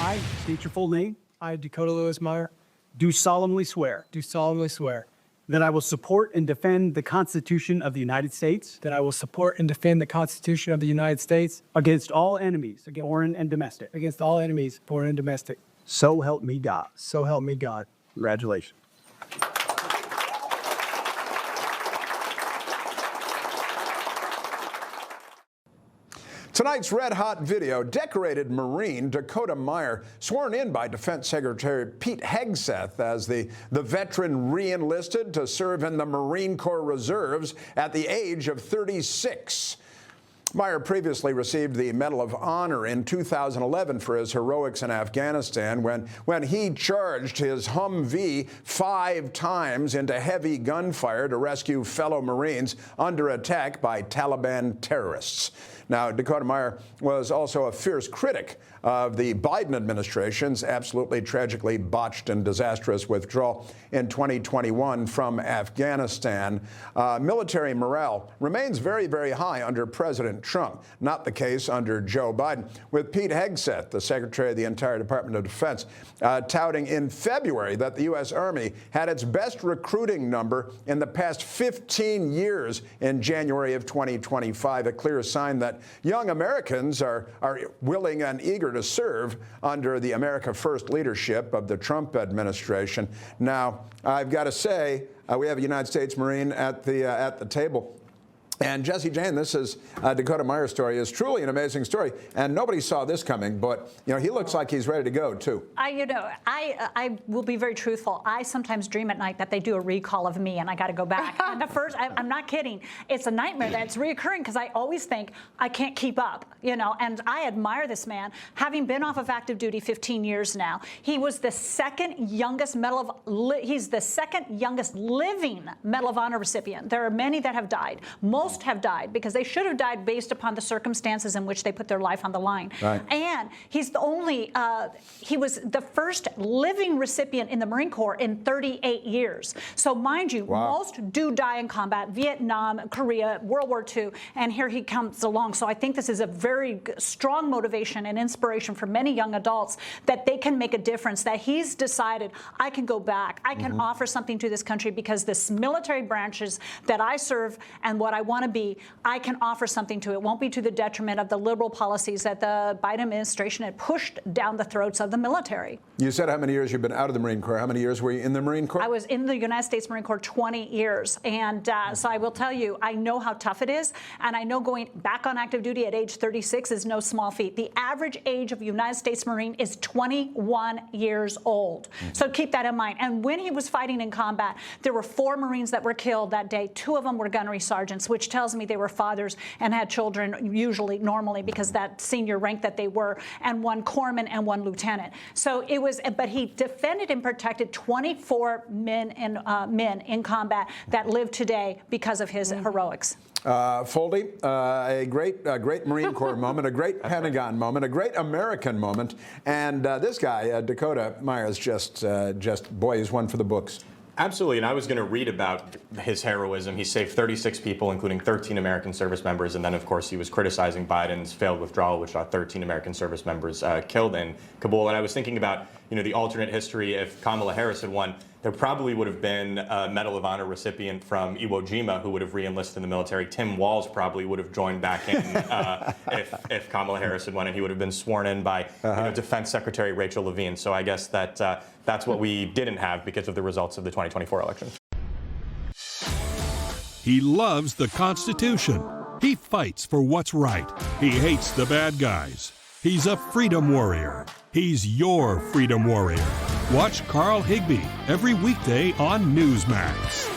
I state your full name. I, Dakota Lewis Meyer, Do solemnly swear do solemnly swear that I will support and defend the Constitution of the United States that I will support and defend the Constitution of the United States against all enemies, foreign and domestic. against all enemies, foreign and domestic. So help me God. So help me God. Congratulations. Tonight's red-hot video, decorated Marine Dakota Meyer, sworn in by Defense Secretary Pete Hegseth as the veteran re-enlisted to serve in the Marine Corps Reserves at the age of 36. Meyer previously received the Medal of Honor in 2011 for his heroics in Afghanistan when he charged his Humvee 5 times into heavy gunfire to rescue fellow Marines under attack by Taliban terrorists. Now, Dakota Meyer was also a fierce critic of the Biden administration's absolutely tragically botched and disastrous withdrawal in 2021 from Afghanistan. Military morale remains very, very high under President Trump, not the case under Joe Biden, with Pete Hegseth, the Secretary of the entire Department of Defense, touting in February that the U.S. Army had its best recruiting number in the past 15 years in January of 2025, a clear sign that young Americans are willing and eager to serve under the America First leadership of the Trump administration. Now, I've got to say, we have a United States Marine at the table. And Jessie Jane, this is Dakota Meyer's story, is truly an amazing story, and nobody saw this coming. But he looks like he's ready to go too. I will be very truthful. I sometimes dream at night that they do a recall of me, and I got to go back. And I'm not kidding. It's a nightmare that's reoccurring because I always think I can't keep up, And I admire this man, having been off of active duty 15 years now. He was the second youngest he's the second youngest living Medal of Honor recipient. There are many that have died. Most have died because they should have died based upon the circumstances in which they put their life on the line. Right. And he's the only, he was the first living recipient in the Marine Corps in 38 years. So mind you, most do die in combat, Vietnam, Korea, World War II, and here he comes along. So I think this is a very strong motivation and inspiration for many young adults that they can make a difference, that he's decided, I can go back, I can offer something to this country because this military branches that I serve and what I want to be, I can offer something to it. It won't be to the detriment of the liberal policies that the Biden administration had pushed down the throats of the military. You said how many years you've been out of the Marine Corps. How many years were you in the Marine Corps? I was in the United States Marine Corps 20 years. And so I will tell you, I know how tough it is. And I know going back on active duty at age 36 is no small feat. The average age of a United States Marine is 21 years old. So keep that in mind. And when he was fighting in combat, there were 4 Marines that were killed that day. 2 of them were gunnery sergeants, which tells me they were fathers and had children normally because that senior rank that they were, and 1 corpsman and 1 lieutenant. So it was, but he defended and protected 24 men in combat that live today because of his heroics. Foldy, a great Marine Corps moment, a great Pentagon moment, a great American moment, and this guy, Dakota Meyer, is just boy, he's one for the books. Absolutely, and I was going to read about his heroism. He saved 36 people, including 13 American service members, and then, of course, he was criticizing Biden's failed withdrawal, which saw 13 American service members killed in Kabul. And I was thinking about, the alternate history. If Kamala Harris had won, there probably would have been a Medal of Honor recipient from Iwo Jima who would have re-enlisted in the military. Tim Walz probably would have joined back in if Kamala Harris had won, and he would have been sworn in by Defense Secretary Rachel Levine. So I guess that's what we didn't have because of the results of the 2024 election. He loves the Constitution. He fights for what's right. He hates the bad guys. He's a freedom warrior. He's your freedom warrior. Watch Carl Higbie every weekday on Newsmax.